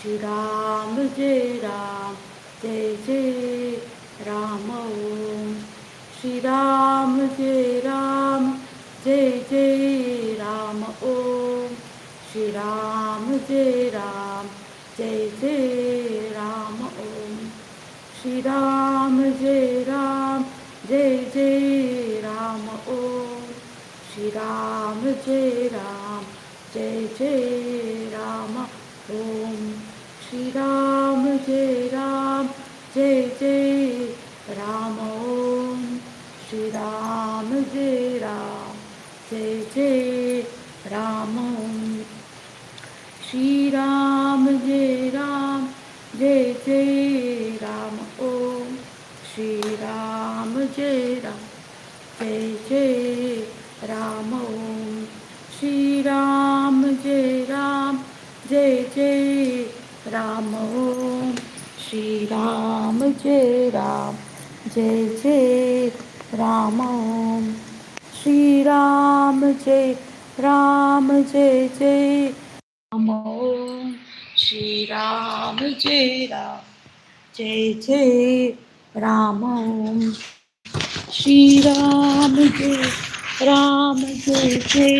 Jai Ram, Jai Jai Ram Om. Shri Ram, Jai Ram, Jai Jai Ram Om. Shri Ram, Jai Ram, Jai Jai Ram Om. Shri Ram, Jai Ram, Jai Jai Ram Om. Shri Ram, Jai Ram, Jai Jai Ram Om. Shri Ram, Jai Ram, Jai Jai Ram Om. Shri Ram, Jai Ram, Jai Jai Ram Om. Shri Ram, Jai Ram, Jai Jai Ram Om. Shri Ram, Jai Ram, Jai Jai Ram Om. Shri Ram, Jai Ram, Jai Jai Ram Om. Shri Ram, Jai Ram, Jai Jai Ram Om. Shri Ram, Jai Ram, Jai Jai Ram Om. Shri Ram, Jai Ram, Jai Jai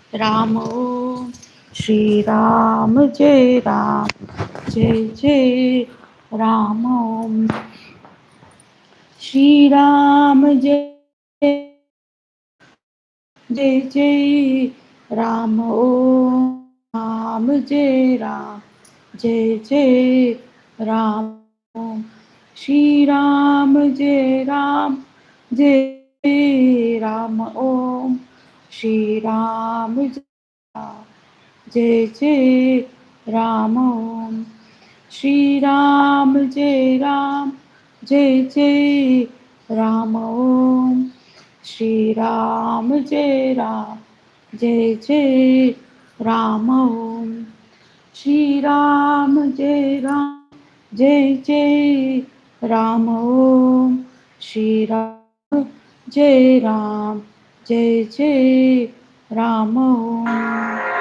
Ram Om. Shri Ram, Jai Ram, Jai Jai Ram Om. Shri Ram, Jai Ram, Jai Jai Ram Om. Shri Ram, Jai Jai Jai Ram Om. Ram, Jai Ram, Jai Jai Ram Om. Shri Ram, Jai Ram, Jai Jai Ram Om. Shri Ram, Jai Jai Ram Om. Shri Ram, Jai Ram, Jai Jai Ram Om. Shri Ram, Jai Ram, Jai Jai Ram Om. Shri Ram, Jai Ram, Jai Jai Ram Om. Shri Ram, Jai Ram, Jai Jai Ram Om.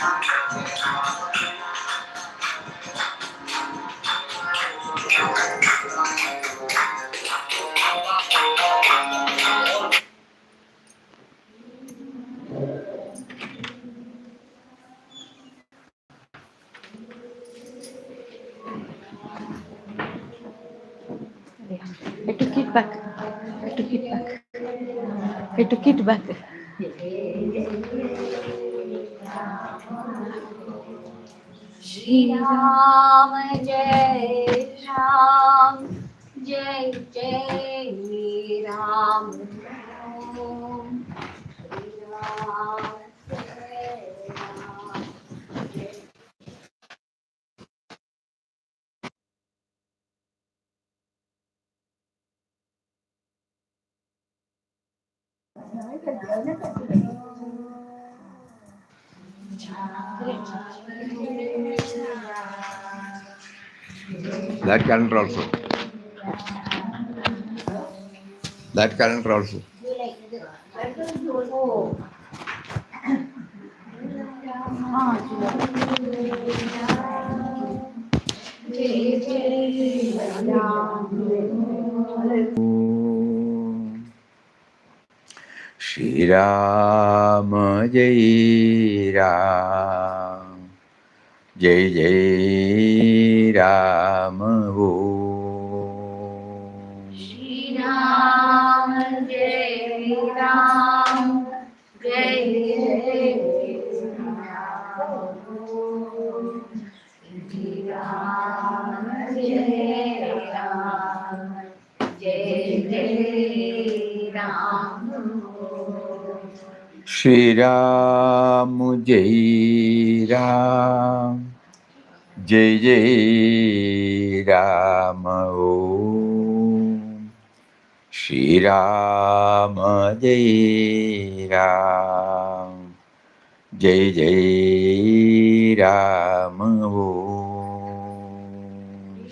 I took it back. I took it back. I took it back. Shri Ram Jai Ram Jai Jai Ram Om Shri Ram Jai Ram That calendar also. That calendar also. Shri Ram Jai Ram Jai Jai Ram Om Shri Ram Jai Ram Jai Jai Ram Shri Ram Jai Ram Jai Jai Ram Shri Ram Jai Ram Jai Jai Ram Om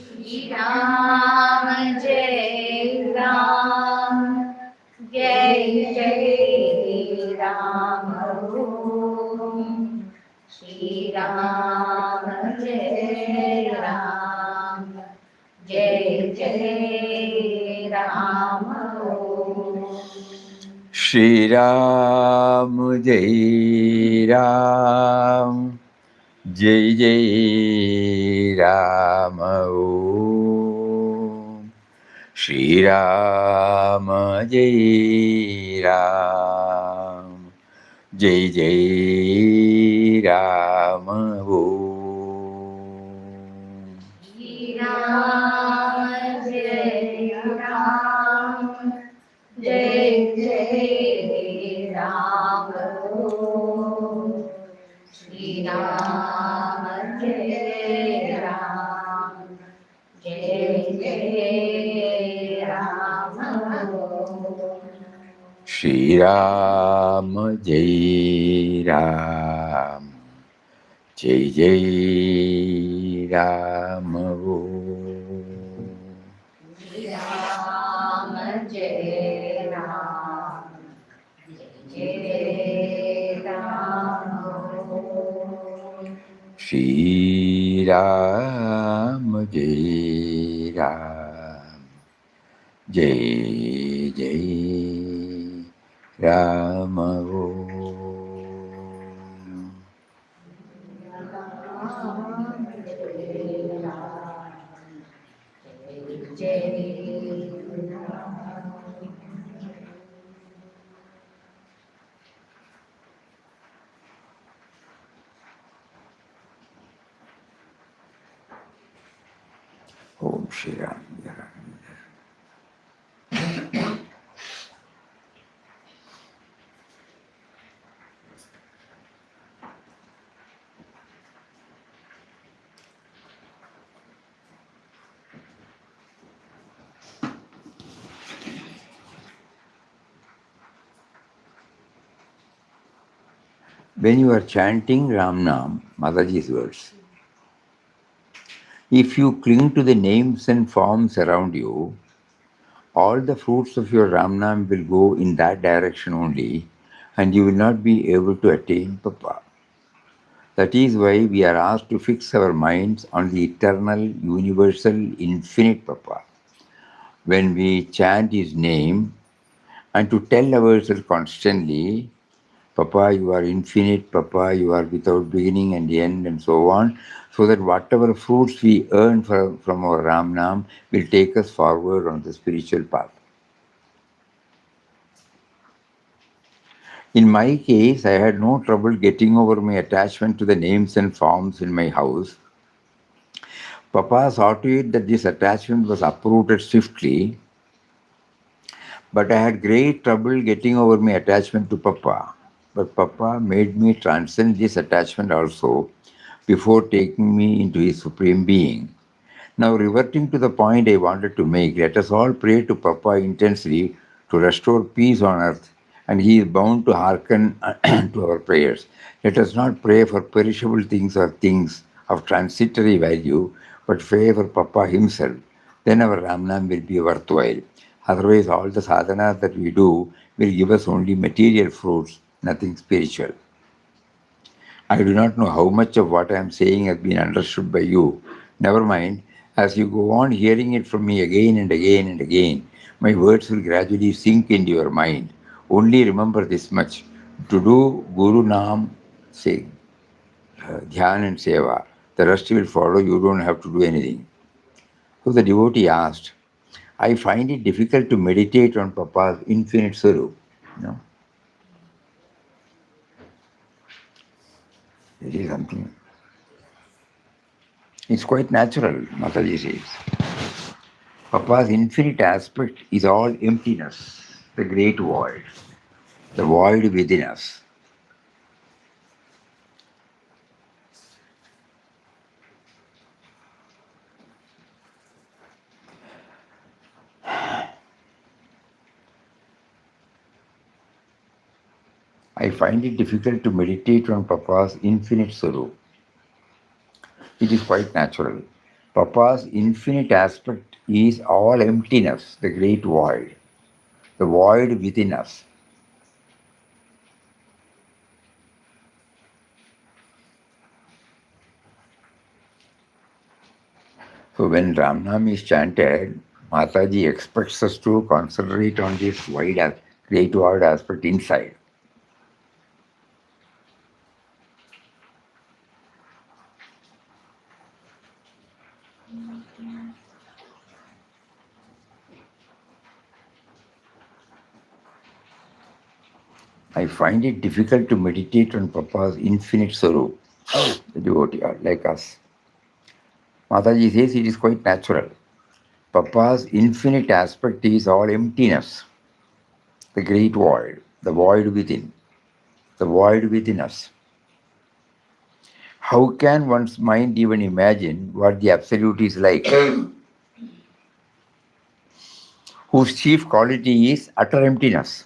Shri Ram Jai Ram Jai Jai Ram Om Shri Ram Jai Ram Jai Jai Ram Om Shri Ram Jai Ram Jai Jai Ram Om Shri Ram Jai Ram Jai Jai Ram Om Shri Ram Jai Ram Jai Jai Ram Om Shri Ram Jai Ram Jai Jai Ram Om Shri Ram Jai Ram Jai Jai Ram Om Shri Ram Jai Ram Jai Jai Ram Om Shri Ram Jai Ram Jai Ram Om Shri Ram Jai Ram Jai Jai Ram Om Om Shri Ram Jai Ram. When you are chanting Ram Nam, Mataji's words, if you cling to the names and forms around you, all the fruits of your Ram Nam will go in that direction only, and you will not be able to attain Papa. That is why we are asked to fix our minds on the eternal, universal, infinite Papa. When we chant His name and to tell ourselves constantly, Papa, you are infinite, Papa, you are without beginning and end, and so on, so that whatever fruits we earn from our Ram Nam will take us forward on the spiritual path. In my case, I had no trouble getting over my attachment to the names and forms in my house. Papa saw to it that this attachment was uprooted swiftly, but I had great trouble getting over my attachment to Papa. But Papa made me transcend this attachment also before taking me into his supreme being. Now, reverting to the point I wanted to make, let us all pray to Papa intensely to restore peace on earth, and he is bound to hearken to our prayers. Let us not pray for perishable things or things of transitory value, but pray for Papa himself. Then our Ramnam will be worthwhile. Otherwise, all the sadhanas that we do will give us only material fruits, nothing spiritual. I do not know how much of what I am saying has been understood by you. Never mind, as you go on hearing it from me again and again and again, my words will gradually sink into your mind. Only remember this much: to do Guru Nam, say, Dhyan and Seva. The rest will follow, you don't have to do anything. So the devotee asked, I find it difficult to meditate on Papa's infinite Sarup. You know, it is something. It's quite natural, Mataji says. Papa's infinite aspect is all emptiness, the great void, the void within us. I find it difficult to meditate on Papa's infinite sorrow. It is quite natural. Papa's infinite aspect is all emptiness, the great void, the void within us. So when Ramnam is chanted, Mataji expects us to concentrate on this great void aspect inside. I find it difficult to meditate on Papa's infinite sorrow. Oh, the devotee are like us. Mataji says it is quite natural. Papa's infinite aspect is all emptiness, the great void, the void within, the void within us. How can one's mind even imagine what the Absolute is like, whose chief quality is utter emptiness?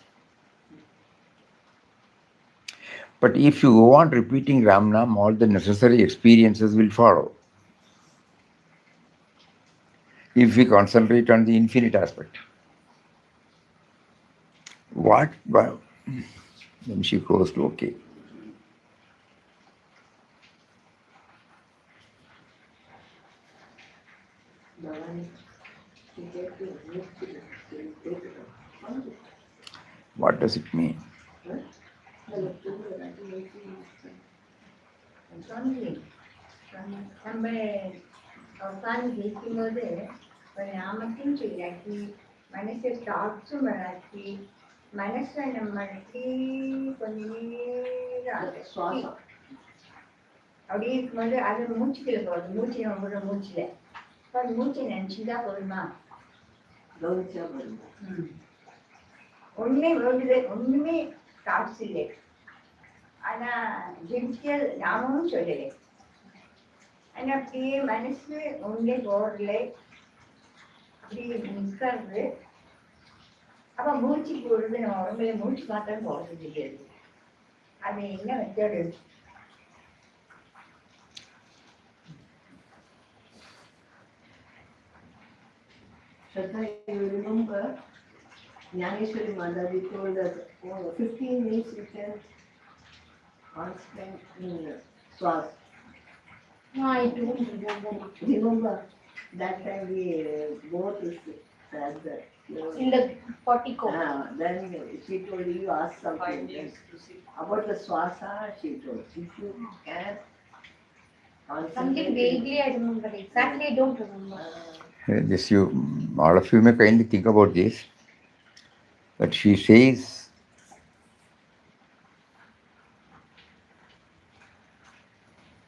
But if you go on repeating Ramnam, all the necessary experiences will follow. If we concentrate on the infinite aspect. What? Well, then she goes to okay. What does it mean? நம்ம அவசானம் கேட்கும்போது ஒரு நாமத்தையும் சொல்லாக்கி மனசை தாட்சும் வராக்கி மனசை நம்மளுக்கு கொஞ்ச நேரம் சுவாசம் அப்படியே இருக்கும்போது அது மூச்சுக்குள்ள போகுது. மூச்சு நம்மளோட மூச்சுல இப்போ அந்த மூச்சை நினச்சிட்டா போதுமா? கவனிச்சா போதுமா? ஒன்றுமே வேண்டுதே, ஒன்றுமே தாட்ஸ் இல்லை. ஆனால் ஜென்சியல் நாமமும் சொல்லலை. ஆனால் அப்படியே மனசு ஒன்றே போடல, அப்படியே நிற்கிறது. அப்போ மூச்சு போடுறது நம்ம உடம்புல மூச்சு மாத்திரம் போடுறது தெரியாது. அது என்ன method? Shraddha, you remember Jnaneshwari Mataji told us, 15 minutes you can concentrate in Swas. No, I don't remember it. Remember that time we both said that. In the portico. Then she told you ask something about the swasa. She told if you can Something concentrate. vaguely I remember. Exactly I don't remember. This all of you may kindly think about this. But she says,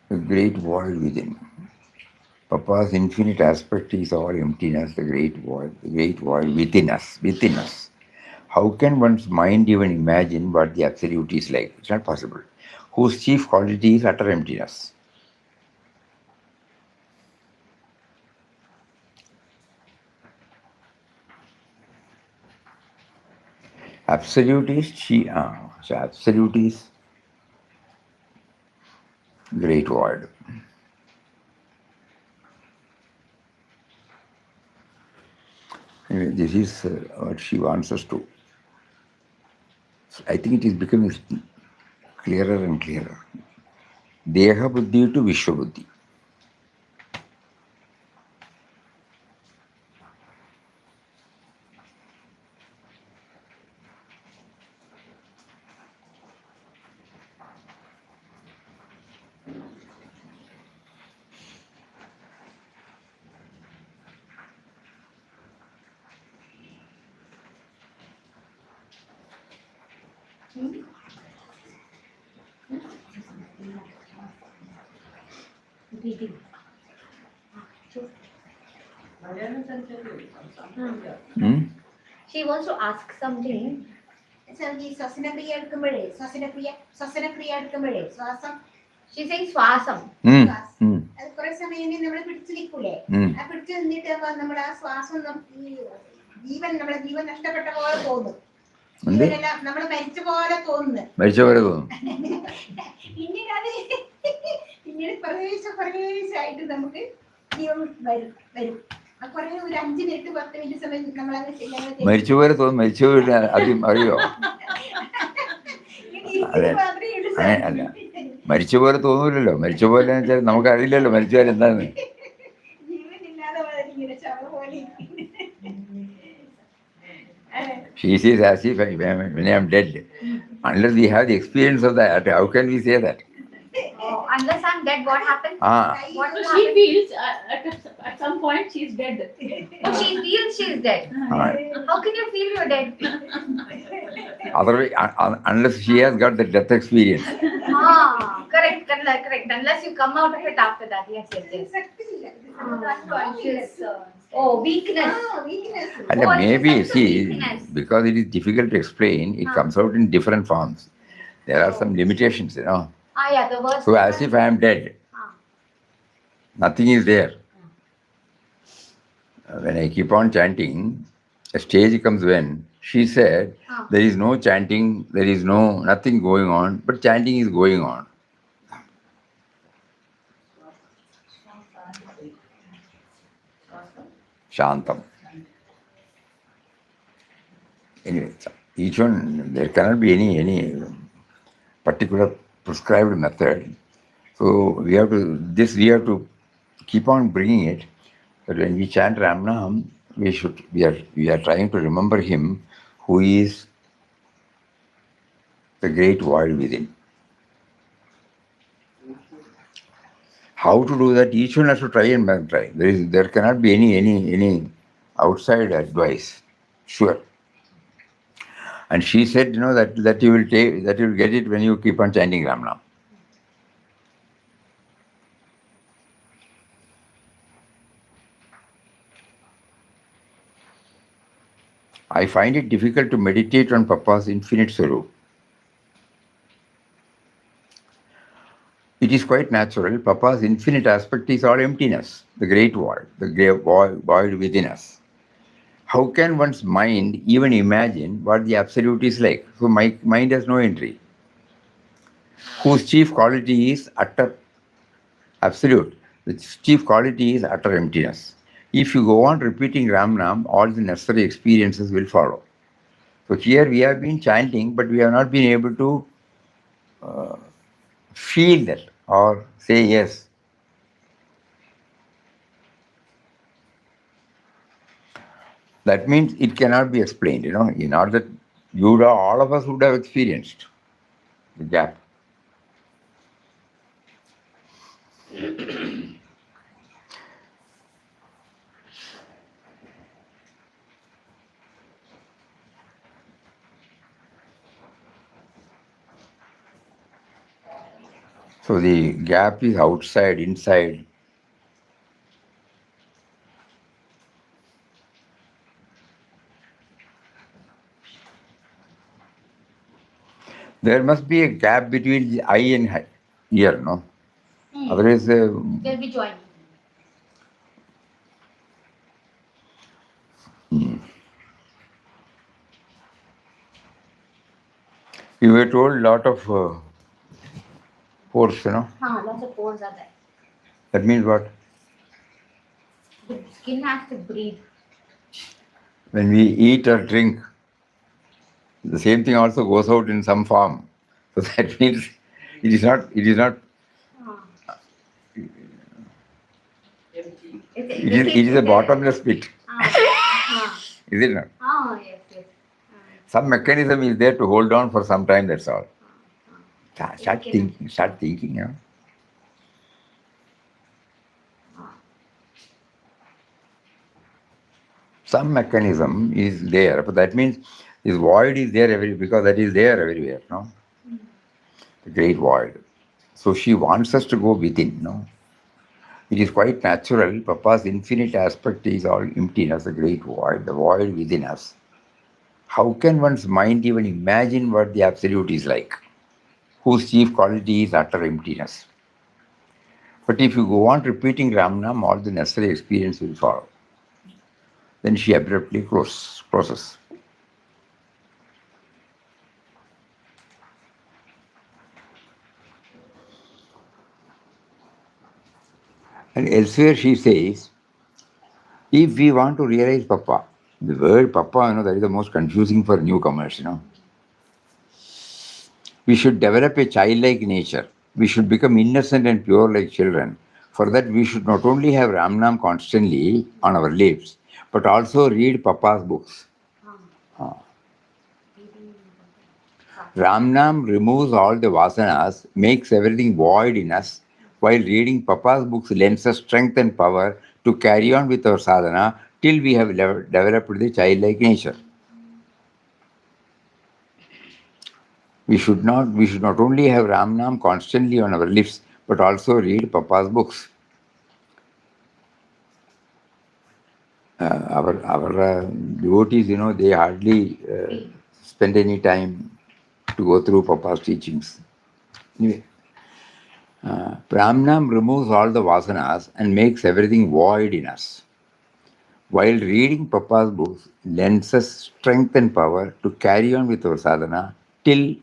the great void within. Papa's infinite aspect is all emptiness, the great void within us, within us. How can one's mind even imagine what the absolute is like? It's not possible. Whose chief quality is utter emptiness. Absolute is so absolute is great void. Anyway, this is what she wants us to. I think it is becoming clearer and clearer. Deha buddhi to Vishwa buddhi. Reading. She wants to ask something. She's saying swasam. കുറെ സമയം നമ്മൾ പിടിച്ചു നിൽക്കൂലേ ആ പിടിച്ചു നിന്നിട്ട് നമ്മൾ ആ ശ്വാസം ജീവൻ നമ്മളെ ജീവൻ നഷ്ടപ്പെട്ട പോലെ തോന്നും ജീവനെല്ലാം നമ്മൾ മരിച്ച പോലെ തോന്നുന്നു പിന്നീട് അത് പിന്നീട് കുറേശ്ശായിട്ട് നമുക്ക് ജീവൻ വരും കുറെ ഒരു 5 മിനിറ്റ് 10 മിനിറ്റ് സമയം നമ്മളങ്ങനെ മരിച്ചുപോലെ തോന്നും മരിച്ചുപോലെ ആദ്യം അറിയോ അല്ല മരിച്ച പോലെ തോന്നൂലല്ലോ മരിച്ച പോലെ വെച്ചാൽ നമുക്ക് അറിയില്ലല്ലോ മരിച്ചാൽ എന്താന്ന് She says as if when I am dead. Unless we have the experience of that, how can we say that? Oh, unless I'm dead, what happens? What So will she happen? feels at some point she's dead. Oh, she feels she's dead. How can you feel you're dead? Otherwise, unless she has got the death experience. Correct. Unless you come out of it after that. Yes. Oh, weakness. And Oh, maybe, it's a sense of see, weakness. because it is difficult to explain, it comes out in different forms. There are some limitations, Yeah, the worst. So as if I am dead. Nothing is there. When I keep on chanting, a stage comes when she said, there is no chanting, there is nothing going on, but chanting is going on. Shantam. Anyway, each one, there cannot be any particular prescribed method. So we have to keep on bringing it. But when we chant Ramnam, we are trying to remember him who is the great void within. How to do that? Each one has to try and try. There cannot be any outside advice. Sure. And she said, that you will get it when you keep on chanting Ramnam. I find it difficult to meditate on Papa's infinite sorrow. It is quite natural. Papa's infinite aspect is all emptiness, the great void within us. How can one's mind even imagine what the absolute is like? So my mind has no entry. Whose chief quality is utter absolute. The chief quality is utter emptiness. If you go on repeating Ramnam, all the necessary experiences will follow. So here we have been chanting, but we have not been able to feel that or say yes. That means it cannot be explained, in order that all of us would have experienced the gap. So the gap is outside, inside. There must be a gap between the eye and ear, no? Otherwise, They'll be joining. you were told a lot of pores, Lots of pores are there. That means what? The skin has to breathe. When we eat or drink, the same thing also goes out in some form. So that means it is not. It is a bottomless pit. Is it not? Yes. Some mechanism is there to hold on for some time. That's all. Start thinking. Some mechanism is there, but that means this void is there because that is there everywhere, no? The great void. So she wants us to go within, no? It is quite natural. Papa's infinite aspect is all emptiness, the great void, the void within us. How can one's mind even imagine what the absolute is like, whose chief quality is utter emptiness? But if you go on repeating Ramnam, all the necessary experience will follow. Then she abruptly closes. And elsewhere she says, if we want to realize Papa, the word Papa, that is the most confusing for newcomers, We should develop a childlike nature. We should become innocent and pure like children. For that, we should not only have Ramnam constantly on our lips, but also read Papa's books. Ramnam removes all the vasanas, makes everything void in us, while reading Papa's books lends us strength and power to carry on with our sadhana till we have developed the childlike nature. We should not only have Ramnam constantly on our lips, but also read Papa's books. Our devotees, they hardly spend any time to go through Papa's teachings. Anyway, Ramnam removes all the vasanas and makes everything void in us. While reading Papa's books lends us strength and power to carry on with our sadhana till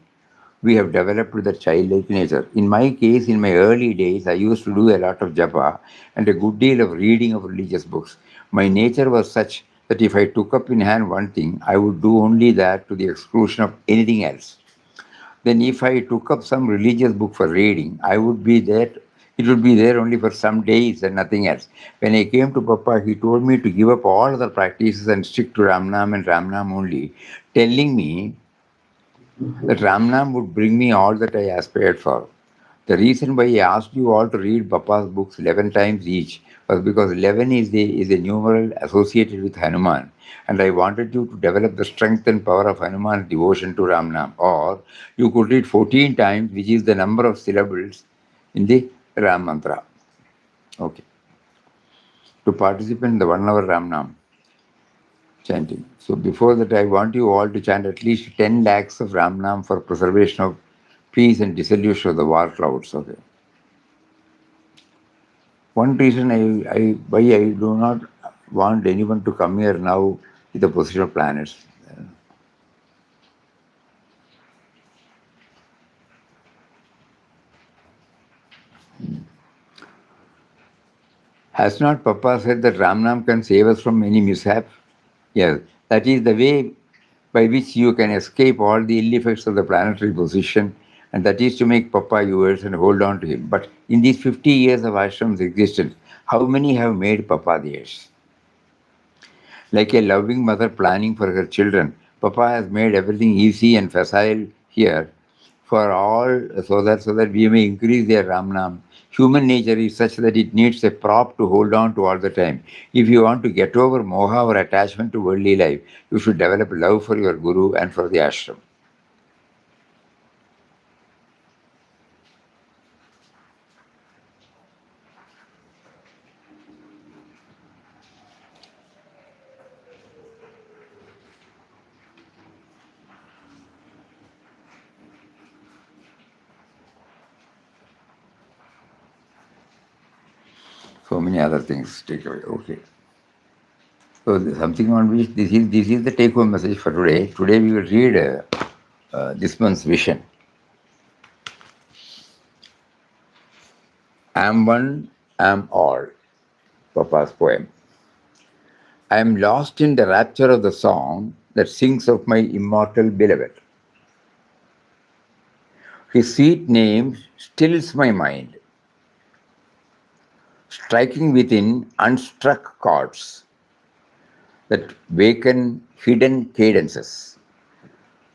we have developed the childlike nature. In my case, in my early days, I used to do a lot of japa and a good deal of reading of religious books. My nature was such that if I took up in hand one thing, I would do only that to the exclusion of anything else. Then if I took up some religious book for reading, it would be there only for some days and nothing else. When I came to Papa, he told me to give up all other practices and stick to Ramnam and Ramnam only, telling me that Ramnam would bring me all that I aspired for. The reason why I asked you all to read Papa's books 11 times each was because 11 is a numeral associated with Hanuman, and I wanted you to develop the strength and power of Hanuman's devotion to Ramnam. Or you could read 14 times, which is the number of syllables in the Ram mantra. Okay. To participate in the 1 hour Ramnam chanting. So before that, I want you all to chant at least 10 lakhs of Ramnam for preservation of peace and dissolution of the war clouds. Okay. One reason why I do not want anyone to come here now is the position of planets. Has not Papa said that Ramnam can save us from any mishap? Yes, that is the way by which you can escape all the ill effects of the planetary position And that is to make Papa yours and hold on to him. But in these 50 years of ashram's existence, how many have made Papa theirs? Like a loving mother planning for her children, Papa has made everything easy and facile here for all so that we may increase their Ramnam. Human nature is such that it needs a prop to hold on to all the time. If you want to get over moha or attachment to worldly life, you should develop love for your guru and for the ashram. So many other things take away. Okay. So something on which this is the take-home message for today. Today we will read this month's vision. Am one, am all. Papa's poem. I am lost in the rapture of the song that sings of my immortal beloved. His sweet name stills my mind, striking within unstruck chords that waken hidden cadences.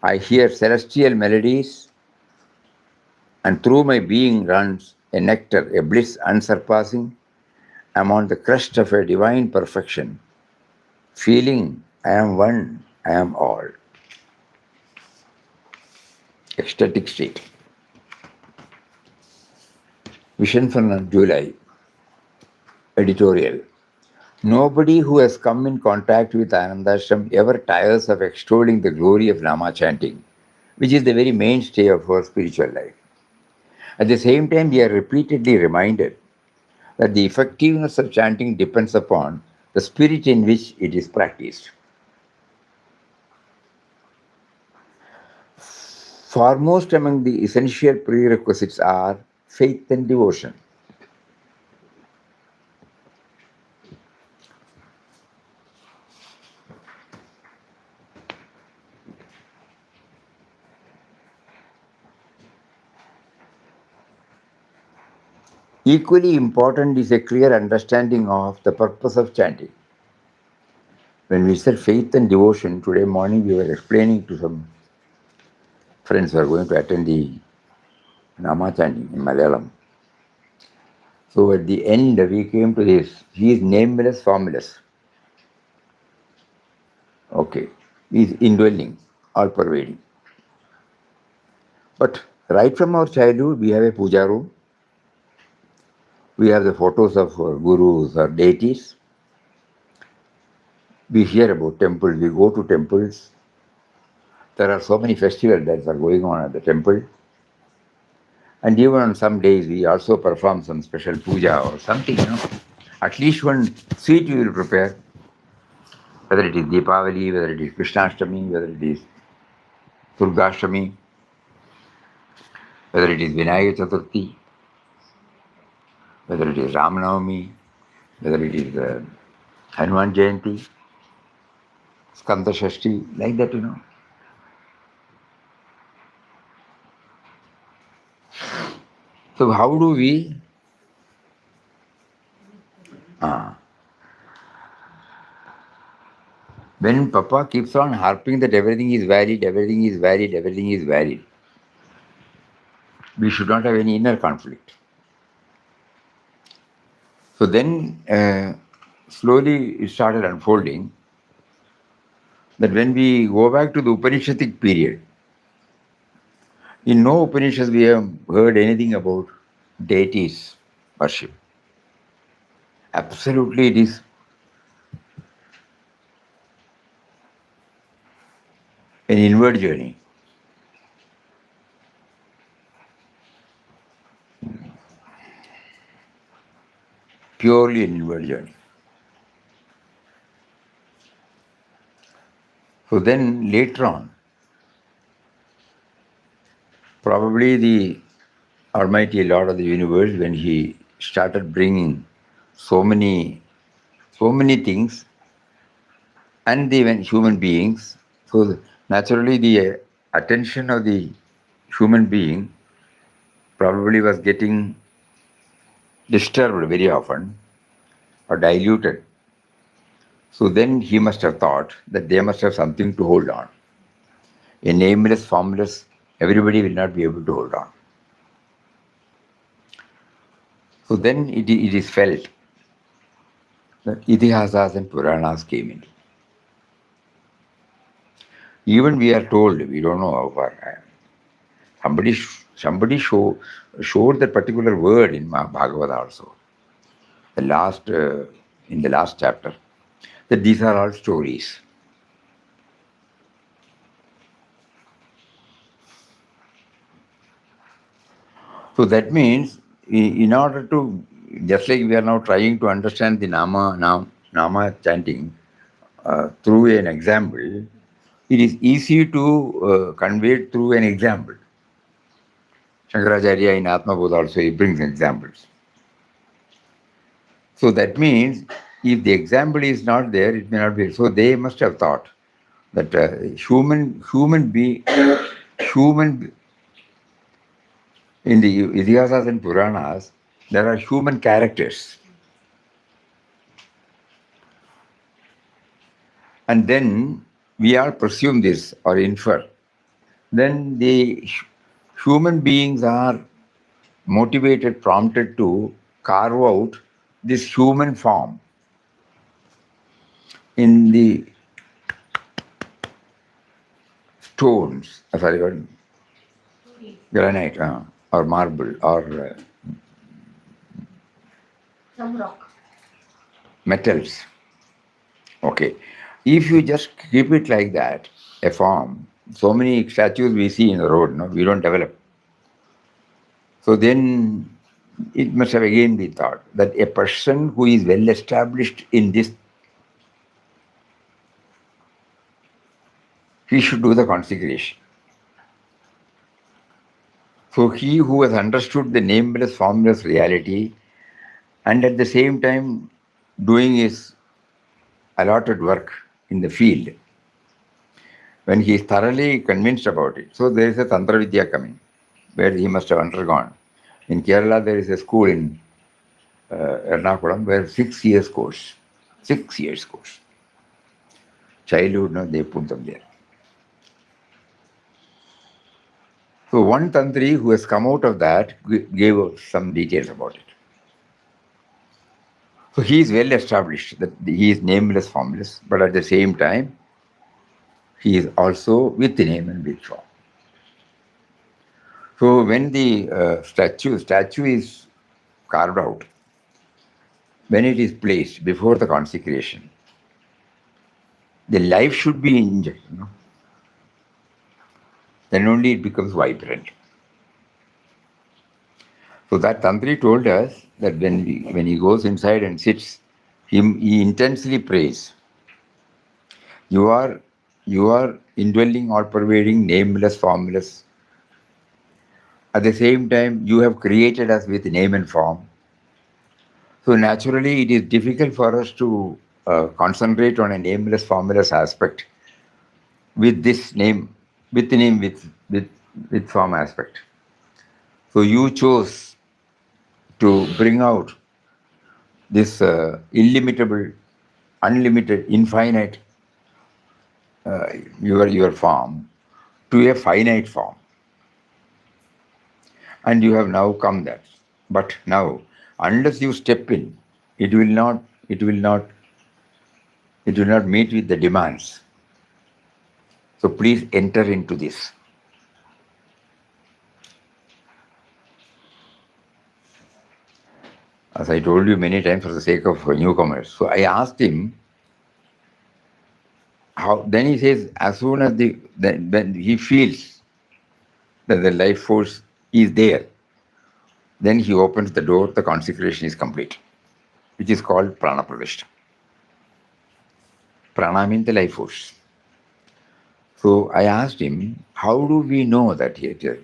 I hear celestial melodies, and through my being runs a nectar, a bliss unsurpassing. I am on the crest of a divine perfection, feeling I am one, I am all. Ecstatic state. Vision for July. Editorial. Nobody who has come in contact with Anandashram ever tires of extolling the glory of Nama chanting, which is the very mainstay of our spiritual life. At the same time, we are repeatedly reminded that the effectiveness of chanting depends upon the spirit in which it is practiced. Foremost among the essential prerequisites are faith and devotion. Equally important is a clear understanding of the purpose of chanting. When we said faith and devotion, today morning we were explaining to some friends who are going to attend the Nama chanting in Malayalam. So at the end we came to this. He is nameless, formless. Okay. He is indwelling, all pervading. But right from our childhood we have a puja room. We have the photos of our gurus or deities. We hear about temples, we go to temples. There are so many festivals that are going on at the temple. And even on some days we also perform some special puja or something, At least one sweet we will prepare, whether it is Deepavali, whether it is Krishnashtami, whether it is Durgashtami, whether it is Vinayaka Chaturthi, whether it is Ramanavami, whether it is Hanuman Jayanti, Skanda Shashti, like that, So how do we when Papa keeps on harping that everything is valid, everything is valid, everything is valid, we should not have any inner conflict. So then slowly it started unfolding that when we go back to the Upanishadic period, in no Upanishads we have heard anything about deities worship. Absolutely it is an inward journey. Purely an inward journey. So then later on, probably the Almighty Lord of the universe, when he started bringing so many things and even human beings, so naturally the attention of the human being probably was getting disturbed very often or diluted. So then he must have thought that they must have something to hold on. A nameless, formless, everybody will not be able to hold on. So then it is felt that Itihasas and Puranas came in. Even we are told, we don't know how far. Somebody showed that particular word in Bhagavad also. In the last chapter, that these are all stories. So that means, in order to, just like we are now trying to understand the Nama chanting through an example, it is easy to convey it through an example. Shankaracharya in Atma Bodha also he brings examples. So that means, if the example is not there, it may not be. So they must have thought that human in the Itihasas and Puranas, there are human characters. And then we all presume this or infer. Then the human beings are motivated, prompted to carve out this human form in the stones, granite or marble or Some rock. metals. Okay. If you just keep it like that, a form, so many statues we see in the road, no, we don't develop. So then it must have again been thought that a person who is well established in this, he should do the consecration. So he who has understood the nameless, formless reality and at the same time doing his allotted work in the field, when he is thoroughly convinced about it, so there is a Tantra Vidya coming, where he must have undergone. In Kerala, there is a school in Ernakulam where 6 years course. 6 years course. Childhood, no, they put them there. So one Tantri who has come out of that gave us some details about it. So he is well established that he is nameless, formless, but at the same time, he is also with the name and with form. So when the statue is carved out, when it is placed before the consecration, the life should be injected. No? Then only it becomes vibrant. So that Tantri told us that when he goes inside and sits, he intensely prays. You are indwelling, all-pervading, nameless, formless. At the same time, you have created us with name and form. So naturally, it is difficult for us to concentrate on a nameless, formless aspect with this name, with form aspect. So you chose to bring out this illimitable, unlimited, infinite your form to a finite form, and you have now come there. But now, unless you step in, it will not meet with the demands. So please enter into this. As I told you many times, for the sake of newcomers. So I asked him how. Then he says, as soon as when he feels that the life force is there, then he opens the door. The consecration is complete, which is called prana pravishta. Prana means the life force. So I asked him, how do we know that he has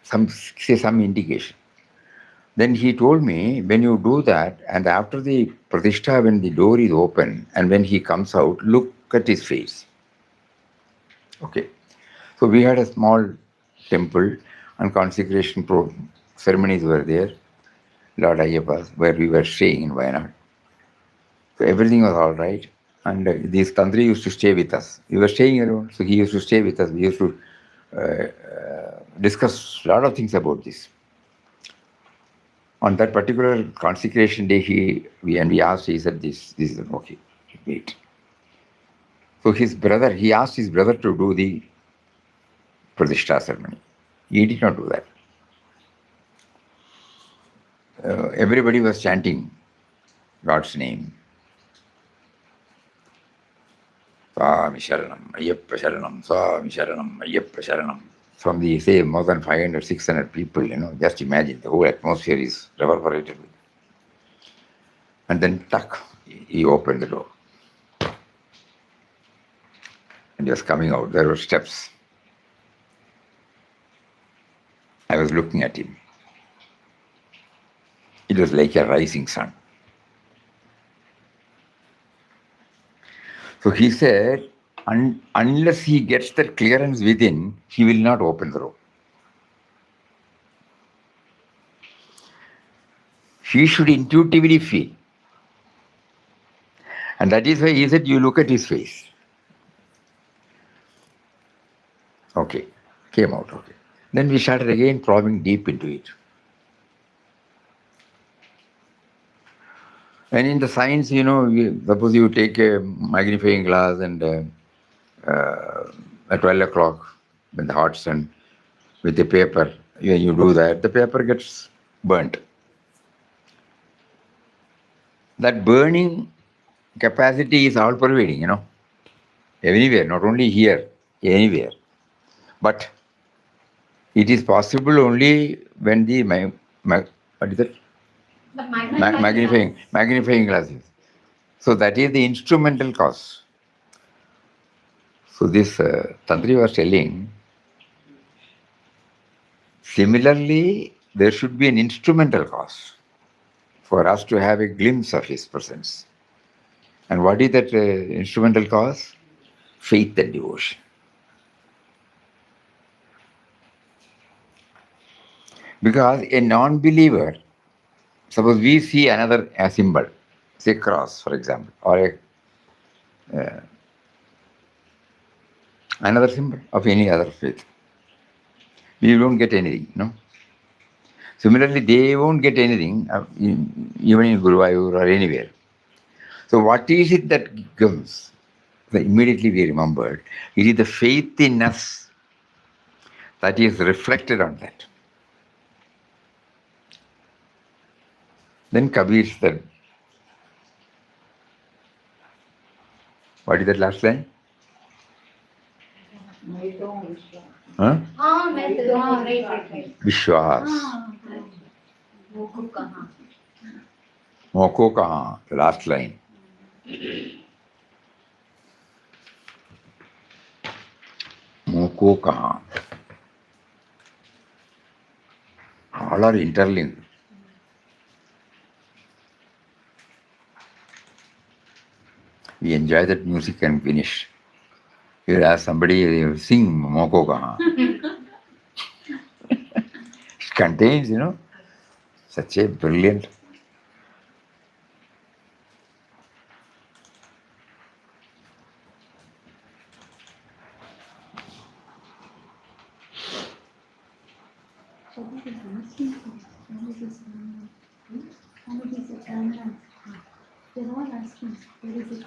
some indication? Then he told me, when you do that, and after the pratishtha, when the door is open, and when he comes out, look at his face. Okay. So we had a small temple and consecration ceremonies were there, Lord Ayyappa's, where we were staying in Wayanad. So everything was all right. And this Tantri used to stay with us. We were staying around, so he used to stay with us. We used to discuss a lot of things about this. On that particular consecration day, we asked, he said, this is okay, wait. So he asked his brother to do the Pradishta ceremony. He did not do that. Everybody was chanting God's name. Swami Sharanam, Ayyappa Sharanam, Swami Sharanam, Ayyappa Sharanam. From the, say, more than 500, 600 people, just imagine, the whole atmosphere is reverberated with. And then, tuck, he opened the door. And he was coming out. There were steps. I was looking at him. It was like a rising sun. So he said, unless he gets that clearance within, he will not open the door. He should intuitively feel. And that is why he said, you look at his face. Okay, came out, okay. Then we started again probing deep into it. And in the science, suppose you take a magnifying glass and at 12 o'clock, when the hot sun, with the paper, when you do that, the paper gets burnt. That burning capacity is all pervading, everywhere, not only here, anywhere. But it is possible only when the what is it? Magnifying glasses. So that is the instrumental cause. So this Tantri was telling, similarly, there should be an instrumental cause for us to have a glimpse of his presence. And what is that instrumental cause? Faith and devotion. Because a non-believer, suppose we see a symbol, say cross, for example, or another symbol of any other faith, we don't get anything, Similarly, they won't get anything, even in Guruvayur or anywhere. So what is it that comes? So immediately we remembered, it is the faith in us that is reflected on that. Then Kabir said, what is that last line? Huh? Right. Vishwas. Moko kahan, the last line. Moko kahan. All are interlinked. We enjoy that music and finish. You ask somebody, sing Moko kahan. It contains, such a brilliant. They're all asking, where is it?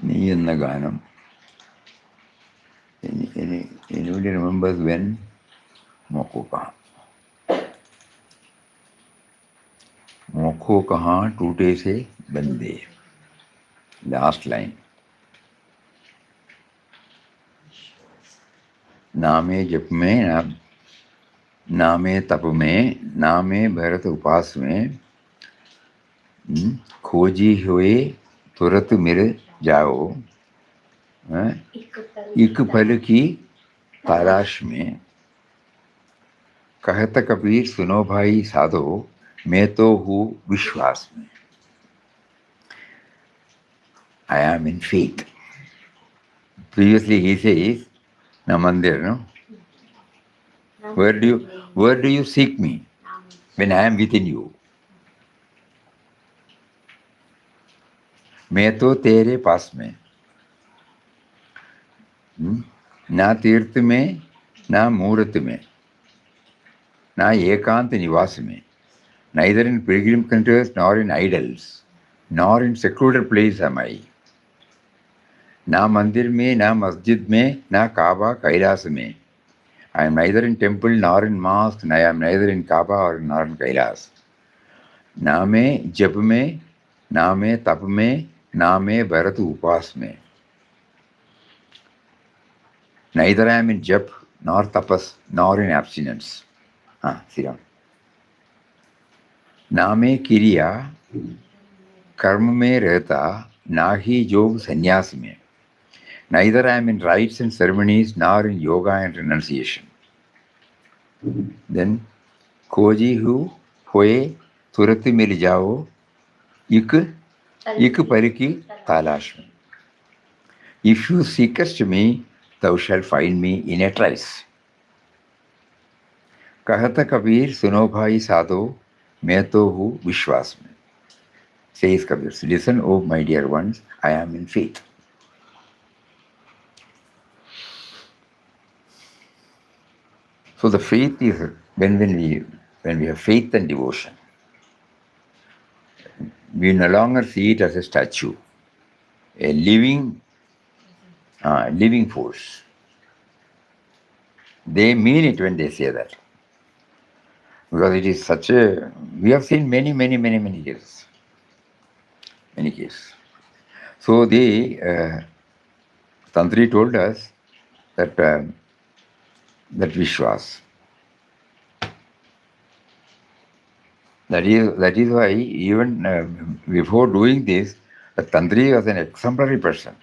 നീ എന്ന ഗാനം Anybody remembers when? Moko kahan? Moko kahan toote se bande. Last line. नामे जप में, नामे तप में, नामे भरत उपास में, खोजी हुए तुरत मिल जाओ, एक पल की तलाश में, कहता कबीर सुनो भाई साधो, मैं तो हूँ विश्वास में. I am in faith. Previously he says, na mandir, no? Where do you seek me? When I am within you. मैं तो तेरे पास में. ना तीर्थ में, ना मूर्त में, ना एकांत निवास में. Neither in pilgrim countries, nor in idols, nor in secluded place am I. ना मंदिर में, ना मस्जिद में, ना काबा कैलाश में. I am neither in temple nor in mosque, and I am neither in Kaaba or nor in Kailas. नामे जप में, नामे तप में, नामे भरत उपास में. Neither I am in jap, nor tapas, nor in abstinence. Sit down. नामे क्रिया, कर्म में रहता, ना ही योग संन्यास में. Neither I am in rites and ceremonies, nor in yoga and renunciation. Then, खोजी हुए तुरंत मिल जाओ, एक पल की तलाश में. If you seekest me, thou shalt find me in a trice. कहता कबीर सुनो भाई साधो, मैं तो हूँ विश्वास में. Says Kabir, listen, oh my dear ones, I am in faith. So the faith is when we have faith and devotion, we no longer see it as a statue, a living force. They mean it when they say that, because it is such a. We have seen many cases, many cases. So the Tantri told us that Vishwas. That is why even before doing this, the Tantri was an exemplary person.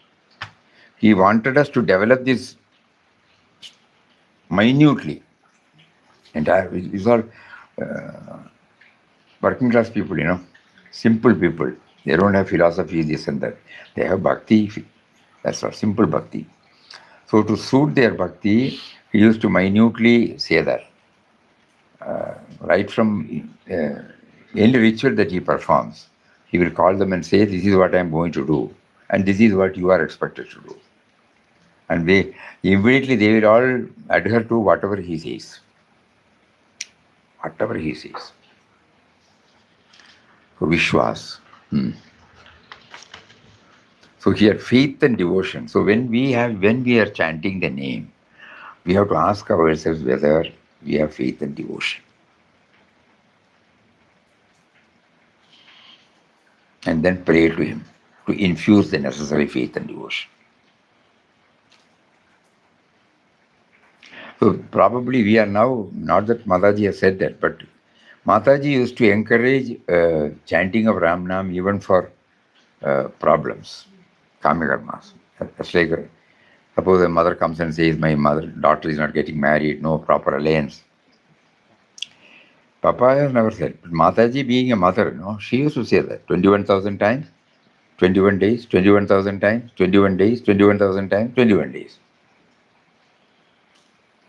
He wanted us to develop this minutely. And these are working class people, simple people. They don't have philosophy, this and that. They have bhakti, that's all, simple bhakti. So to suit their bhakti, he used to minutely say that. Right from any ritual that he performs, he will call them and say, this is what I am going to do, and this is what you are expected to do. And they will all adhere to whatever he says. Whatever he says. So Vishwas. So here faith and devotion. So when we are chanting the name, we have to ask ourselves whether we have faith and devotion. And then pray to him to infuse the necessary faith and devotion. So probably we are now, not that Mataji has said that, but Mataji used to encourage chanting of Ram Nam even for problems, kamakarmas. That's like, suppose a mother comes and says, my daughter is not getting married, no proper alliance. Papa has never said, but Mataji being a mother, she used to say that 21,000 times, 21 days, 21,000 times, 21 days, 21,000 times, 21 days.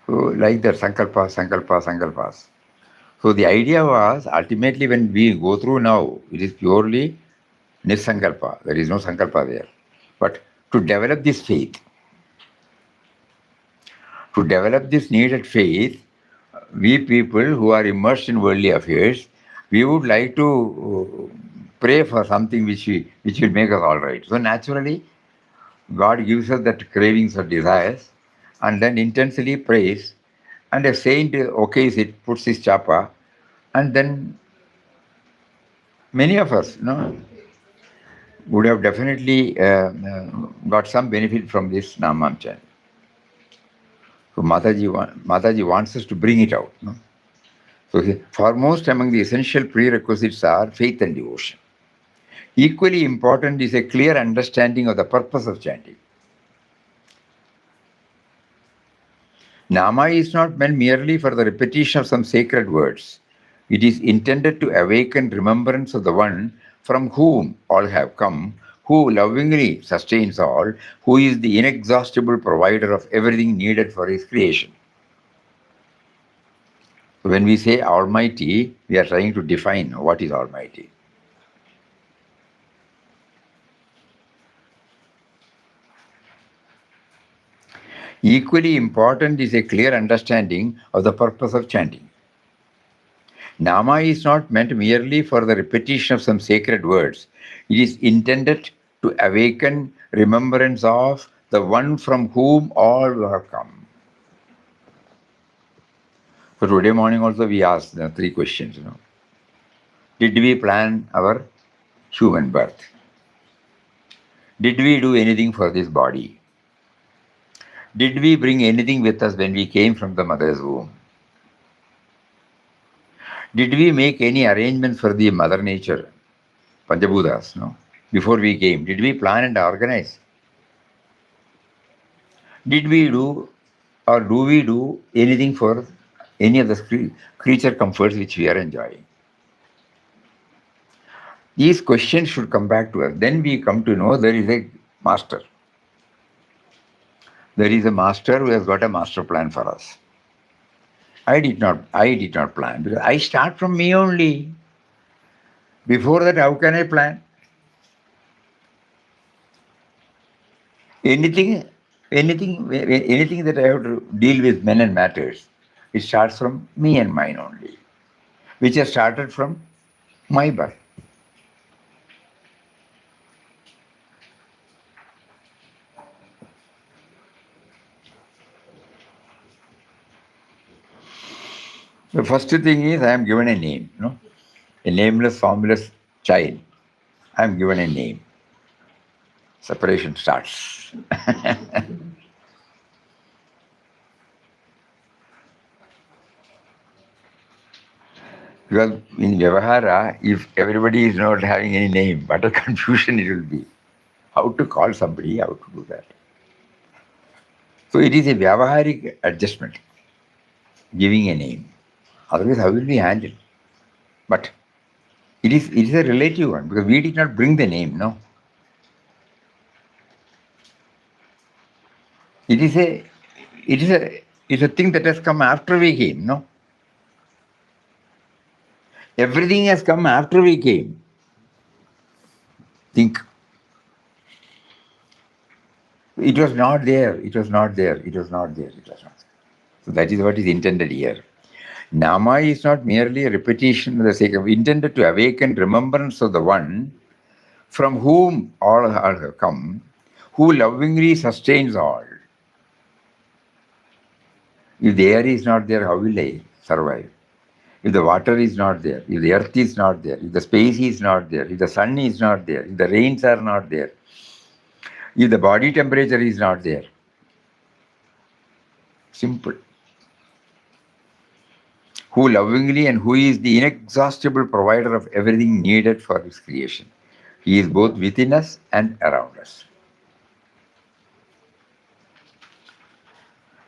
So like that, sankalpas. So the idea was, ultimately when we go through now, it is purely nisankalpa. There is no sankalpa there. But to develop this faith, to develop this needed faith, we people who are immersed in worldly affairs, we would like to pray for something which will make us all right. So naturally, God gives us that cravings or desires, and then intensely prays, and a saint okays it, puts his chapa, and then many of us, would have definitely got some benefit from this Namam chant. So Mataji wants us to bring it out. So foremost among the essential prerequisites are faith and devotion. Equally important is a clear understanding of the purpose of chanting. Nama is not meant merely for the repetition of some sacred words. It is intended to awaken remembrance of the one from whom all have come, who lovingly sustains all, who is the inexhaustible provider of everything needed for his creation. When we say Almighty, we are trying to define what is Almighty. Equally important is a clear understanding of the purpose of chanting. Nama is not meant merely for the repetition of some sacred words. It is intended to awaken remembrance of the one from whom all have come. So today morning also we asked 3 questions. Did we plan our human birth? Did we do anything for this body? Did we bring anything with us when we came from the mother's womb? Did we make any arrangements for the mother nature, Panchabhutas, before we came? Did we plan and organize? Did we do or do we do anything for any of the creature comforts which we are enjoying? These questions should come back to us. Then we come to know there is a master. There is a master who has got a master plan for us. I did not plan, because I start from me only. Before that, how can I plan? Anything that I have to deal with men and matters, it starts from me and mine only, which has started from my birth. The first thing is I am given a name, a nameless, formless child. I am given a name. Separation starts. Because in Vyavahara, if everybody is not having any name, what a confusion it will be. How to call somebody, how to do that. So it is a Vyavaharic adjustment, giving a name. Otherwise, how will we handle? But it is a relative one, because we did not bring the name, It is a thing that has come after we came, Everything has come after we came. Think. It was not there. So that is what is intended here. Nama is not merely a repetition for the sake of, intended to awaken remembrance of the one from whom all have come, who lovingly sustains all. If the air is not there, how will I survive? If the water is not there, if the earth is not there, if the space is not there, if the sun is not there, if the rains are not there, if the body temperature is not there. Simple. Who lovingly and who is the inexhaustible provider of everything needed for his creation. He is both within us and around us.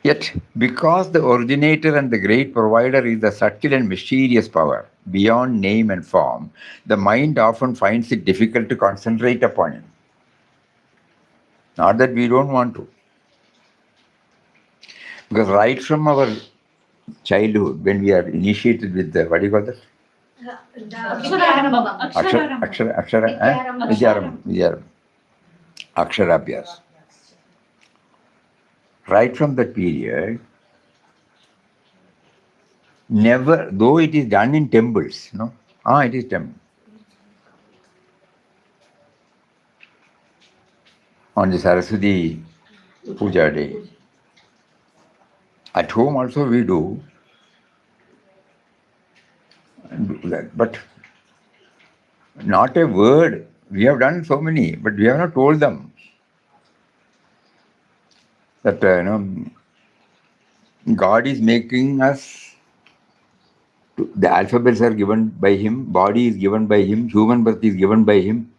Yet, because the originator and the great provider is the subtle and mysterious power beyond name and form, the mind often finds it difficult to concentrate upon him. Not that we don't want to. Because right from our childhood, when we are initiated with the, what do you call that? Vidyarambha. Aksharabhyas. Right from that period, never, though it is done in temples, it is temple. On the Saraswati Puja day, At home also we do that, but not a word. We have done so many, but we have not told them that God is making us. The alphabets are given by Him. Body is given by Him. Human birth is given by Him.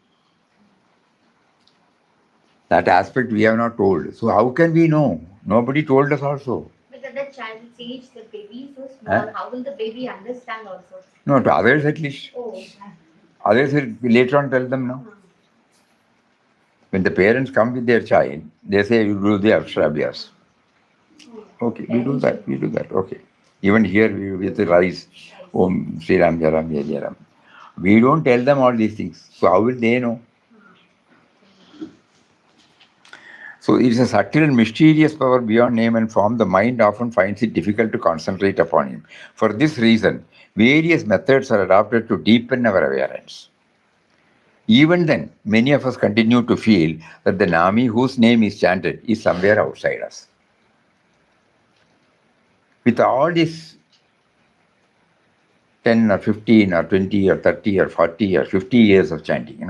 That aspect we have not told. So how can we know? Nobody told us also. But at the child's age, the baby is so small. How will the baby understand also? No, to others at least. Oh. Others will later on tell them now. When the parents come with their child, they say, you do the Akshara. Okay, we do that. Okay. Even here, with the rice, Om Sri Ram Jaram Jai Ram. We don't tell them all these things. So how will they know? So it is a subtle and mysterious power beyond name and form. The mind often finds it difficult to concentrate upon him. For this reason, various methods are adopted to deepen our awareness. Even then, many of us continue to feel that the Nami whose name is chanted is somewhere outside us. With all this 10 or 15 or 20 or 30 or 40 or 50 years of chanting,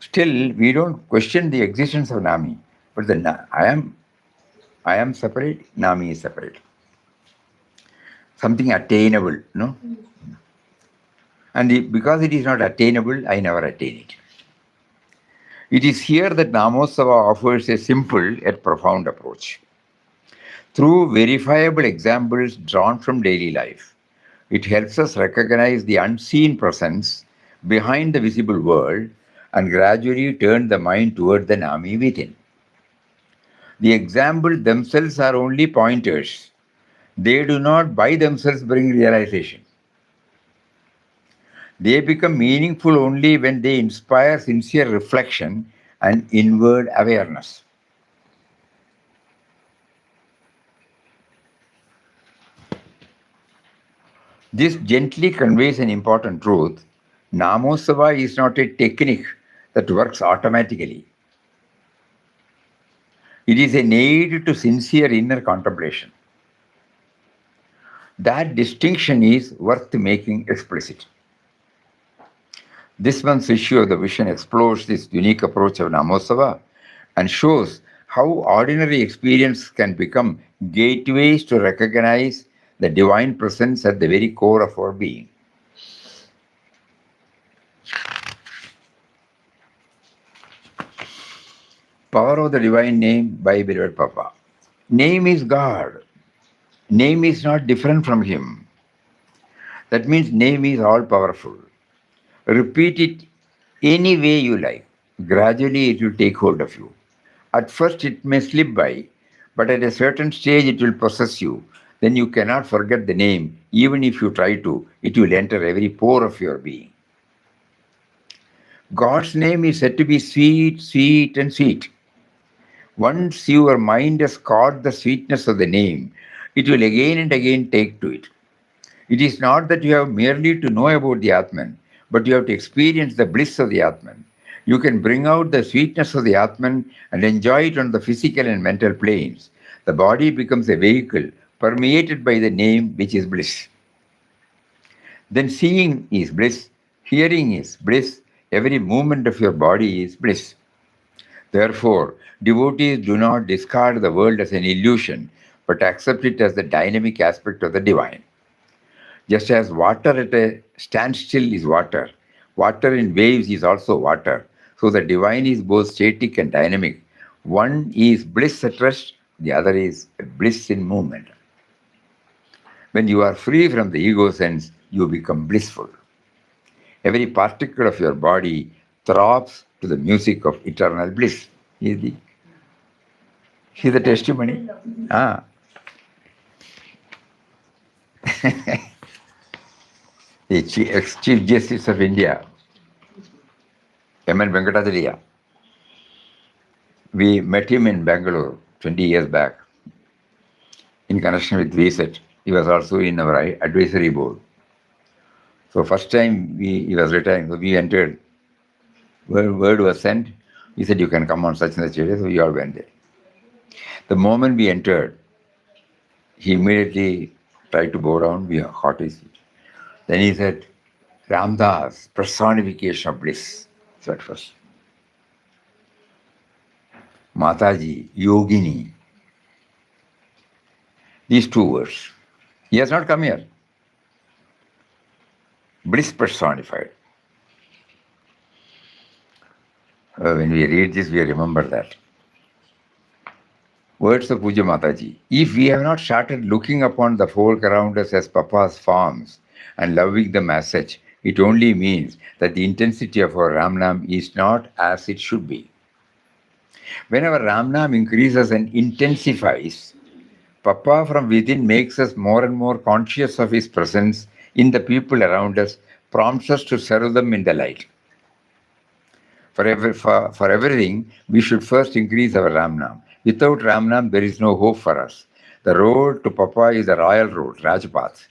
still we don't question the existence of Nami. But I am separate, Nami is separate. Something attainable, no? And because it is not attainable, I never attain it. It is here that Namosava offers a simple yet profound approach. Through verifiable examples drawn from daily life, it helps us recognize the unseen presence behind the visible world and gradually turn the mind toward the Nami within. The examples themselves are only pointers. They do not by themselves bring realization. They become meaningful only when they inspire sincere reflection and inward awareness. This gently conveys an important truth. Namosava is not a technique that works automatically. It is an aid to sincere inner contemplation. That distinction is worth making explicit. This month's issue of the Vision explores this unique approach of Namosava and shows how ordinary experience can become gateways to recognize the divine presence at the very core of our being. Power of the divine name by beloved Papa. Name is God. Name is not different from Him. That means name is all powerful. Repeat it any way you like. Gradually it will take hold of you. At first it may slip by, but at a certain stage it will possess you. Then you cannot forget the name. Even if you try to, it will enter every pore of your being. God's name is said to be sweet, sweet, and sweet. Once your mind has caught the sweetness of the name, it will again and again take to it. It is not that you have merely to know about the Atman, but you have to experience the bliss of the Atman. You can bring out the sweetness of the Atman and enjoy it on the physical and mental planes. The body becomes a vehicle permeated by the name, which is bliss. Then seeing is bliss, hearing is bliss, every movement of your body is bliss. Therefore, devotees do not discard the world as an illusion, but accept it as the dynamic aspect of the divine. Just as water at a standstill is water, water in waves is also water. So the divine is both static and dynamic. One is bliss at rest, the other is bliss in movement. When you are free from the ego sense, you become blissful. Every particle of your body throbs to the music of eternal bliss. See the testimony? The ex-Chief Justice of India, M.N. Venkatacharya, we met him in Bangalore 20 years back in connection with VSET. He was also in our advisory board. So first time he was retiring, so we entered. Word was sent. He said, you can come on such and such a day. So we all went there. The moment we entered, He immediately tried to bow down. We caught his feet. Then he said, Ramdas, personification of bliss. So at first. Mataji, Yogini. These two words. He has not come here. Bliss personified. When we read this, we remember that. Words of Puja Mataji. If we have not started looking upon the folk around us as Papa's forms and loving them as such, it only means that the intensity of our Ramnam is not as it should be. When our Ramnam increases and intensifies, Papa from within makes us more and more conscious of his presence in the people around us, prompts us to serve them in the light. For everything, we should first increase our Ramnam. Without Ramnam, there is no hope for us. The road to Papa is the royal road, Rajpath,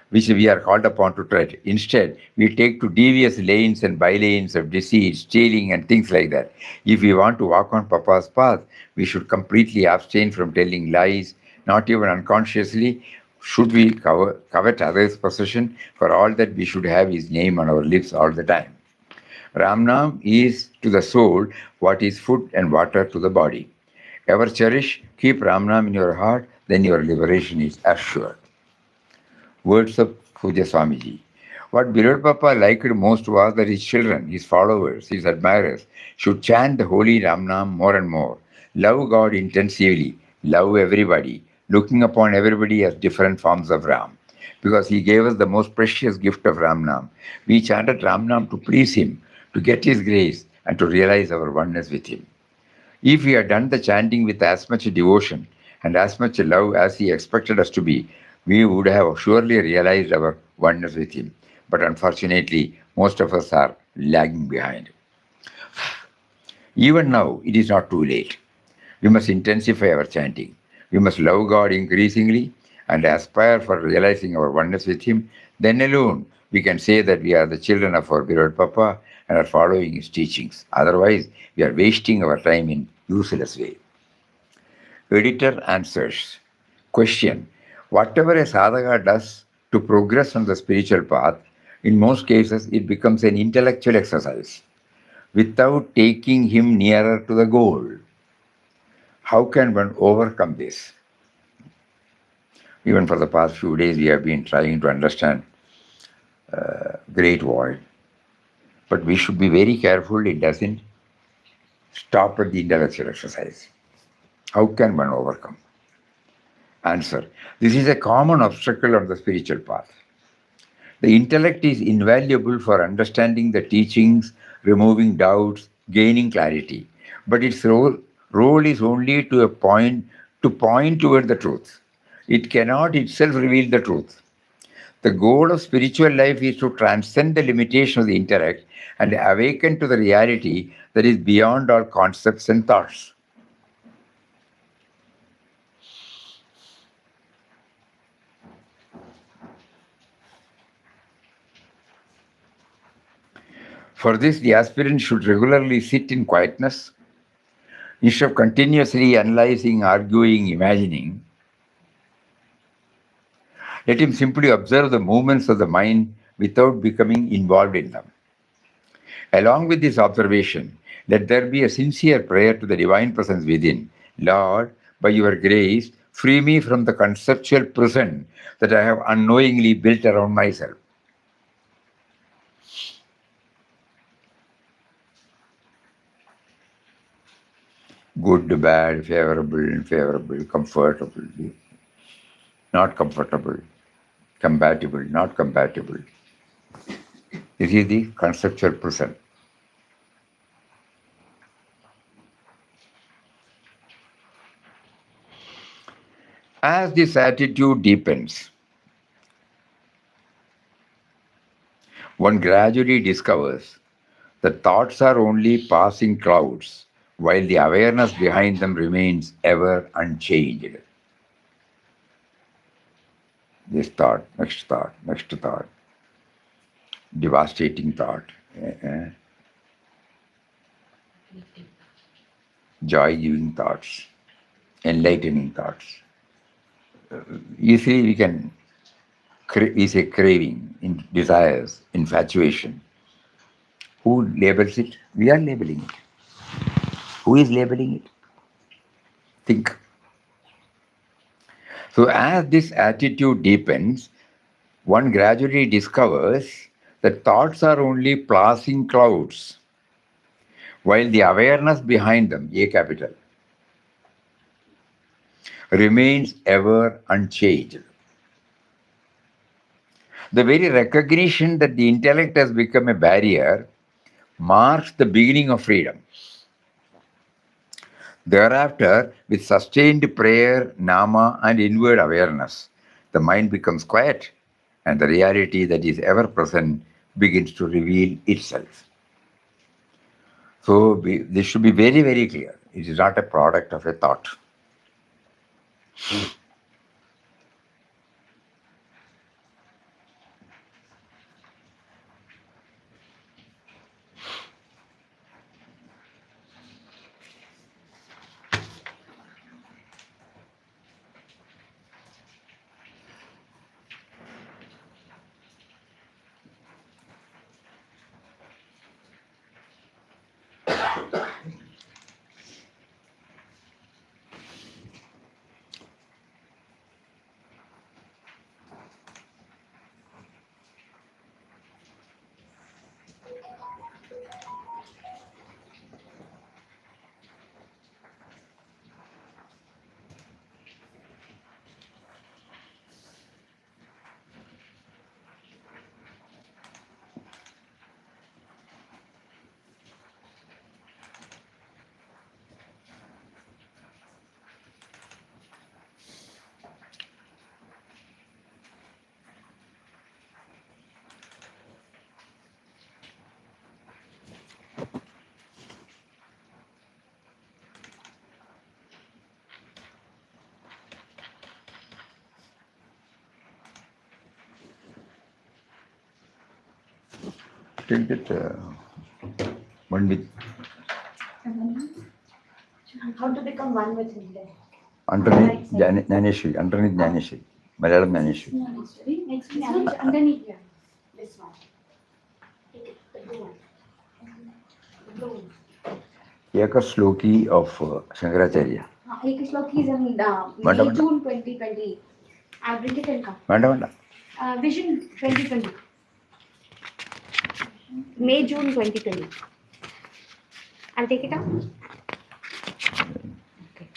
which we are called upon to tread. Instead, we take to devious lanes and by-lanes of deceit, stealing, and things like that. If we want to walk on Papa's path, we should completely abstain from telling lies, not even unconsciously. Should we covet others' possession? For all that, we should have his name on our lips all the time. Ramnam is to the soul what is food and water to the body. Ever cherish, keep Ramnam in your heart, then your liberation is assured. Words of Puja Swamiji. What beloved Papa liked most was that his children, his followers, his admirers should chant the holy Ramnam more and more. Love God intensively, love everybody, looking upon everybody as different forms of Ram. Because he gave us the most precious gift of Ramnam. We chanted Ramnam to please him, to get his grace, and to realize our oneness with him. If we had done the chanting with as much devotion and as much love as he expected us to be, we would have surely realized our oneness with him. But unfortunately, most of us are lagging behind. Even now, it is not too late. We must intensify our chanting. We must love God increasingly and aspire for realizing our oneness with him. Then alone, we can say that we are the children of our beloved Papa and are following his teachings. Otherwise, we are wasting our time in useless way. Editor answers. Question. Whatever a sadhaka does to progress on the spiritual path, in most cases, it becomes an intellectual exercise without taking him nearer to the goal. How can one overcome this? Even for the past few days, we have been trying to understand Great Void. But we should be very careful it doesn't stop at the intellectual exercise. How can one overcome? Answer. This is a common obstacle on the spiritual path. The intellect is invaluable for understanding the teachings, removing doubts, gaining clarity. But its role is only to point toward the truth. It cannot itself reveal the truth. The goal of spiritual life is to transcend the limitation of the intellect and awaken to the reality that is beyond all concepts and thoughts. For this, the aspirant should regularly sit in quietness. Instead of continuously analyzing, arguing, imagining, let him simply observe the movements of the mind without becoming involved in them. Along with this observation, let there be a sincere prayer to the divine presence within. Lord, by your grace, free me from the conceptual prison that I have unknowingly built around myself. Good, bad, favorable, unfavorable, comfortable, not comfortable, compatible, not compatible. This is the conceptual prison. As this attitude deepens, one gradually discovers that thoughts are only passing clouds, while the awareness behind them remains ever unchanged. This thought, next thought, next thought, devastating thought, joy-giving thoughts, enlightening thoughts. easily we can, we say craving, desires, infatuation. Who labels it? We are labeling it. Who is labeling it? Think. So as this attitude deepens, one gradually discovers that thoughts are only passing clouds, while the awareness behind them, A capital, remains ever unchanged. The very recognition that the intellect has become a barrier marks the beginning of freedom. Thereafter, with sustained prayer, nama, and inward awareness, the mind becomes quiet and the reality that is ever present begins to reveal itself. So this should be very, very clear. It is not a product of a thought. Take that one with. How to become one with Him? Underneath Jnaneshwari, underneath Jnaneshwari, Malayalam Jnaneshwari. Next one, underneath. This one. Take it, the blue one. The blue one. Eka Shloki of Shankaracharya. Ek Shloki is in Vanda, May, June 2020. I'll bring it and come. Vanda. Vision 2020. May, June 2020. I'll take it up. Okay.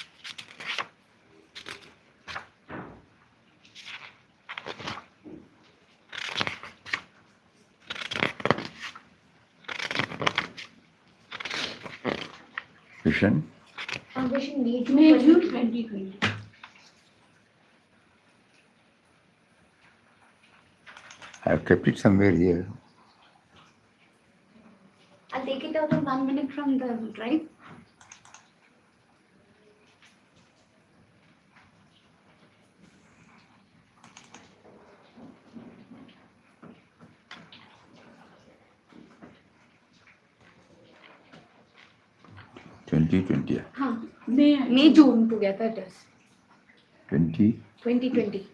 Vision. Vision May, June 2020. I have kept it somewhere here. I'll take it out in 1 minute from the drive. May, June together it is. 2020.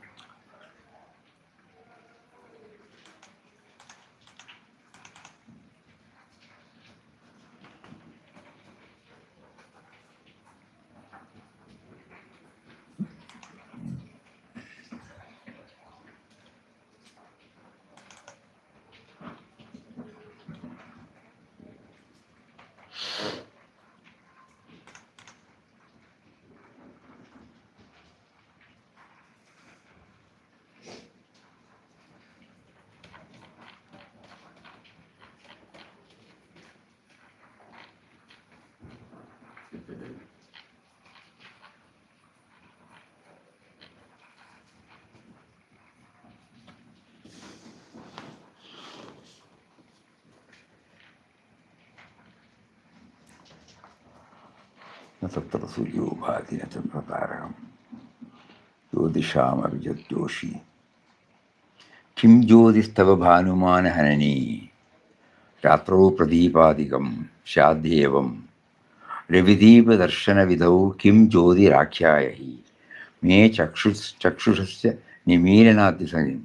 तत्र सूर्यो भाति न चन्द्रतारकम् ज्योतिषामभिजोषि किं ज्योतिस्तव भानुमान हननी रात्रौ प्रदीपादिकं स्याद्येवं रविदीपदर्शनविधौ किं ज्योतिराख्यायहि Me chakshusasya nimeelanati sangin.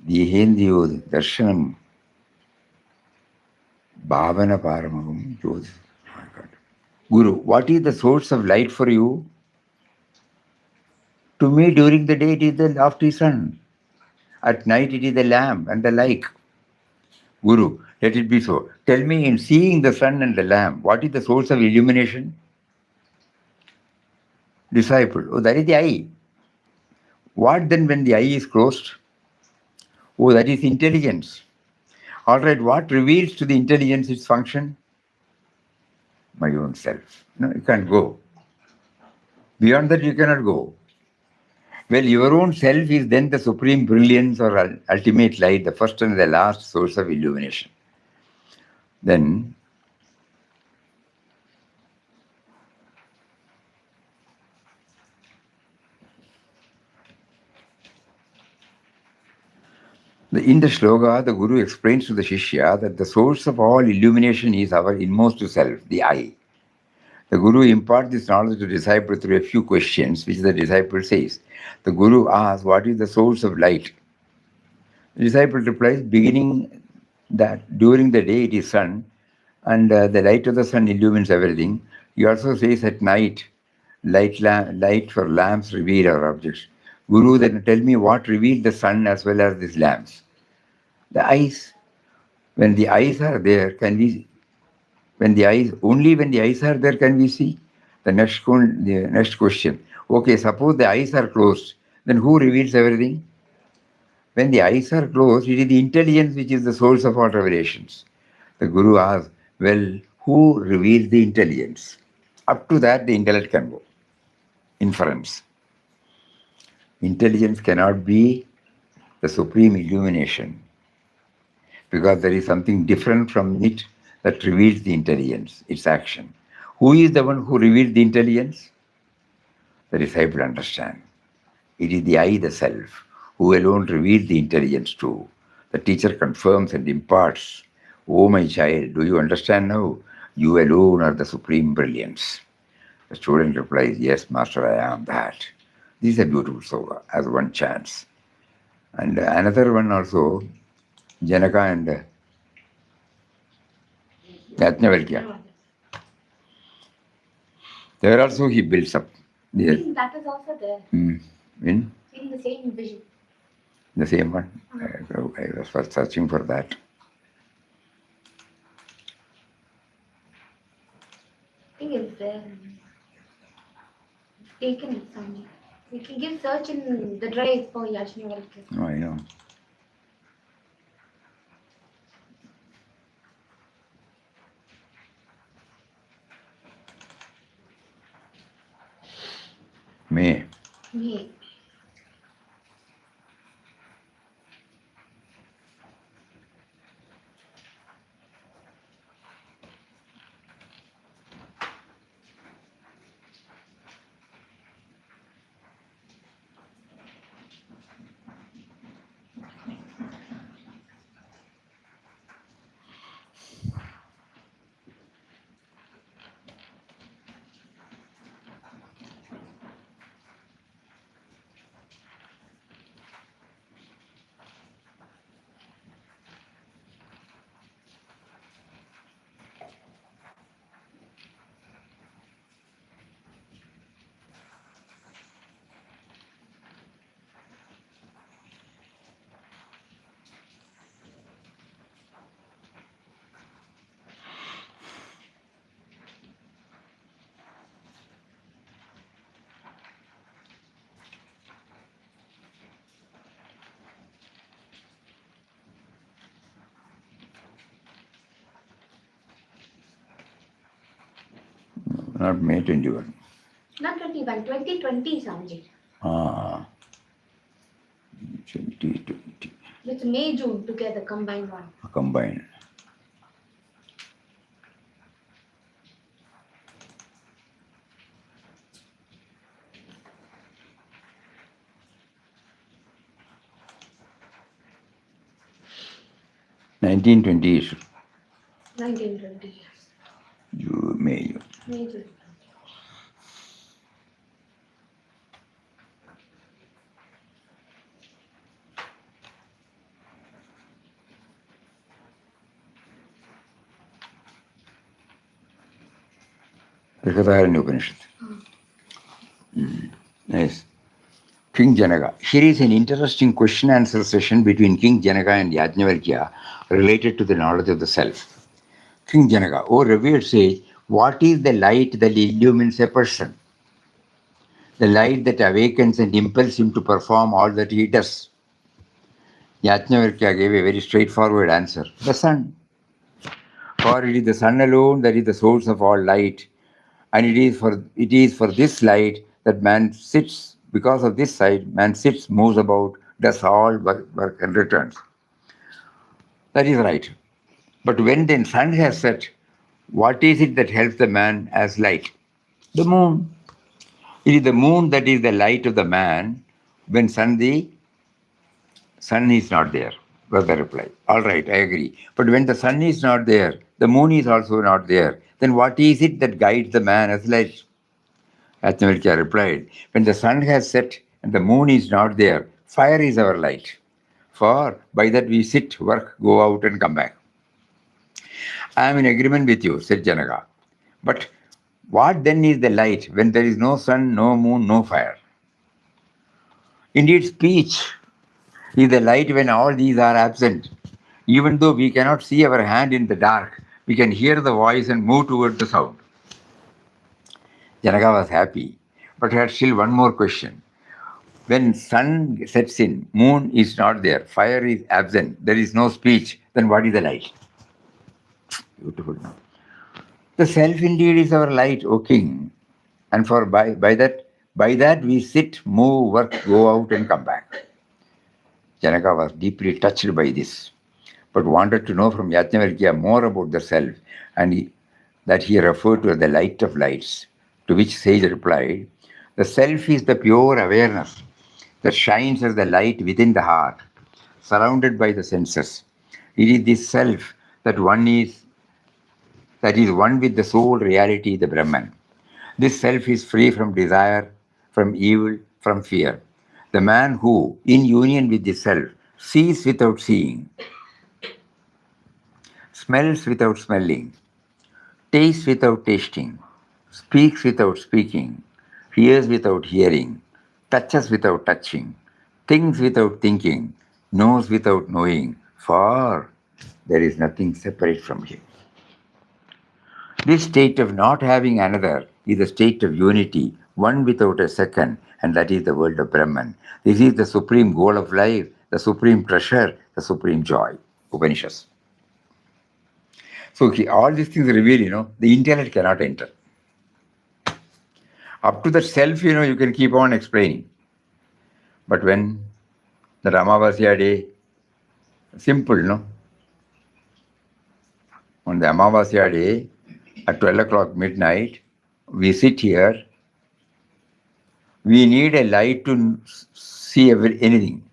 Dihendiyod darshanam bhavana paramagam jyoti. My God. Guru, what is the source of light for you? To me, during the day, it is the lofty sun. At night, it is the lamp and the like. Guru, let it be so. Tell me, in seeing the sun and the lamp, what is the source of illumination? Disciple, oh, that is the eye. What then when the eye is closed? Oh, that is intelligence. All right, what reveals to the intelligence its function? My own self. No, you can't go. Beyond that, you cannot go. Well, your own self is then the supreme brilliance or ultimate light, the first and the last source of illumination. Then, in the shloka, the Guru explains to the Shishya that the source of all illumination is our inmost self, the I. The Guru imparts this knowledge to the disciple through a few questions, which the disciple says. The Guru asks, what is the source of light? The disciple replies, beginning that during the day it is sun, and the light of the sun illumines everything. He also says at night, light for lamps reveal our objects. Guru, then tell me what revealed the sun as well as these lamps. The eyes. When the eyes are there, can we? Only when the eyes are there can we see. The next question. Okay, suppose the eyes are closed, then who reveals everything? When the eyes are closed, it is the intelligence which is the source of all revelations. The Guru asks, well, who reveals the intelligence? Up to that, the intellect can go. Inference. Intelligence cannot be the supreme illumination because there is something different from it that reveals the intelligence, its action. Who is the one who reveals the intelligence? The disciple understands. It is the I, the self, who alone reveals the intelligence too. The teacher confirms and imparts, oh my child, do you understand now? You alone are the supreme brilliance. The student replies, yes, master, I am that. This is a beautiful sloka, as one chants. And another one also, Janaka and Yajnavalkya. There also he builds up. I think that is also there. In In the same vision. the same one. I was first searching for that. I think it's there. It's taken it somewhere. We can give search in the drive for Yajnavalkya. Oh, I know. May. May. Not May 21. Not 21, 2020, Swamiji. 2020. With May, June together, combined one. Combined. Nineteen 20 1920. May. May, June. Brihadaranya Upanishad. Yes. King Janaka. Here is an interesting question-answer session between King Janaka and Yajnavalkya related to the knowledge of the self. King Janaka, O revered sage, what is the light that illumines a person? The light that awakens and impels him to perform all that he does. Yajnavalkya gave a very straightforward answer. The sun. For it is the sun alone that is the source of all light. And it is for this light that man sits. Because of this sight, man sits, moves about, does all work and returns. That is right. But when the sun has set, what is it that helps the man as light? The moon. It is the moon that is the light of the man when the sun is not there, was the reply. All right, I agree. But when the sun is not there, the moon is also not there, then what is it that guides the man as light? Yajnavalkya replied, when the sun has set and the moon is not there, fire is our light. For by that we sit, work, go out and come back. I am in agreement with you, said Janaka. But what then is the light when there is no sun, no moon, no fire? Indeed, speech is the light when all these are absent. Even though we cannot see our hand in the dark, we can hear the voice and move toward the sound. Janaka was happy, but had still one more question. When sun sets in, moon is not there, fire is absent, there is no speech, then what is the light? Beautiful. The self indeed is our light, O king, and for by that we sit, move, work, go out and come back. Janaka was deeply touched by this, but wanted to know from Yajnavalkya more about the self, and that he referred to as the light of lights, to which sage replied, the self is the pure awareness that shines as the light within the heart, surrounded by the senses. It is this self that is one with the soul reality, the Brahman. This self is free from desire, from evil, from fear. The man who, in union with the self, sees without seeing, smells without smelling, tastes without tasting, speaks without speaking, hears without hearing, touches without touching, thinks without thinking, knows without knowing, for there is nothing separate from him. This state of not having another is a state of unity, one without a second, and that is the world of Brahman. This is the supreme goal of life, the supreme treasure, the supreme joy. Upanishads. So all these things reveal, the intellect cannot enter. Up to the self, you can keep on explaining. But when the Amavasya day, simple, no? On the Amavasya day, at 12 o'clock midnight, we sit here. We need a light to see anything.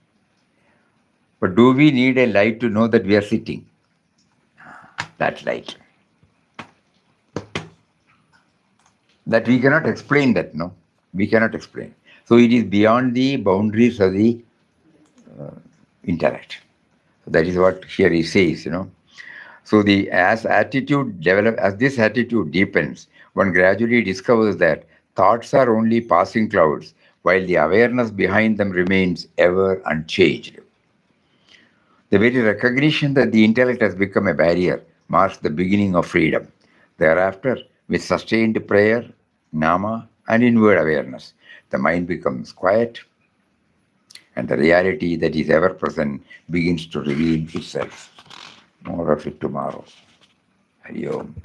But do we need a light to know that we are sitting? That light. That we cannot explain that, no? We cannot explain. So it is beyond the boundaries of the intellect. That is what here he says, So as this attitude deepens, one gradually discovers that thoughts are only passing clouds, while the awareness behind them remains ever unchanged. The very recognition that the intellect has become a barrier marks the beginning of freedom. Thereafter, with sustained prayer, nama, and inward awareness, the mind becomes quiet, and the reality that is ever present begins to reveal itself. More of it tomorrow. Hari Om.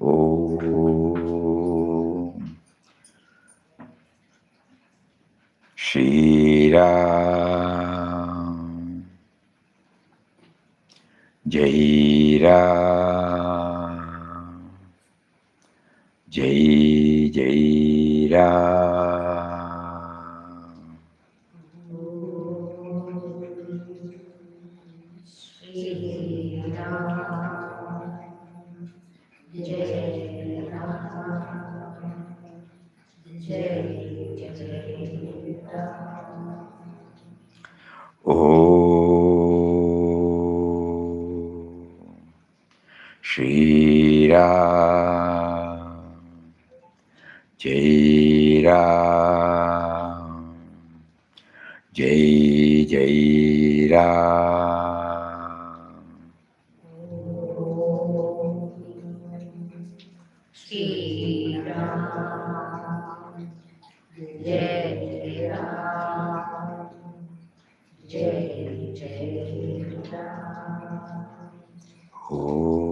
Om. Shri Ram. Jai Ram. Jai Jai Ram. Shri Ram, Jai Ram, Jai Jai Ram. Om. Shri Ram, Jai Ram, Jai Jai Ram. Shri Ram, Jai Ram, Jai Jai Ram. Oh,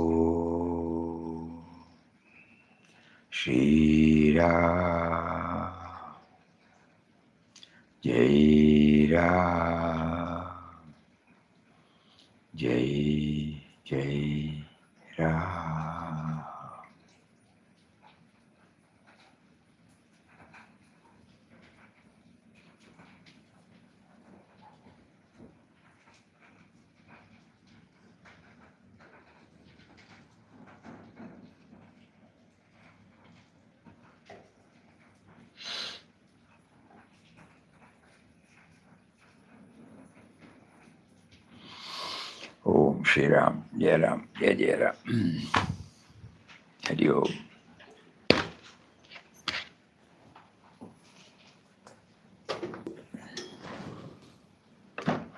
Shri Ram, Jai Ram, Jai Jai Ram. Om Shri Ram, Jai Ram, Jai Jai Ram. Hari Om.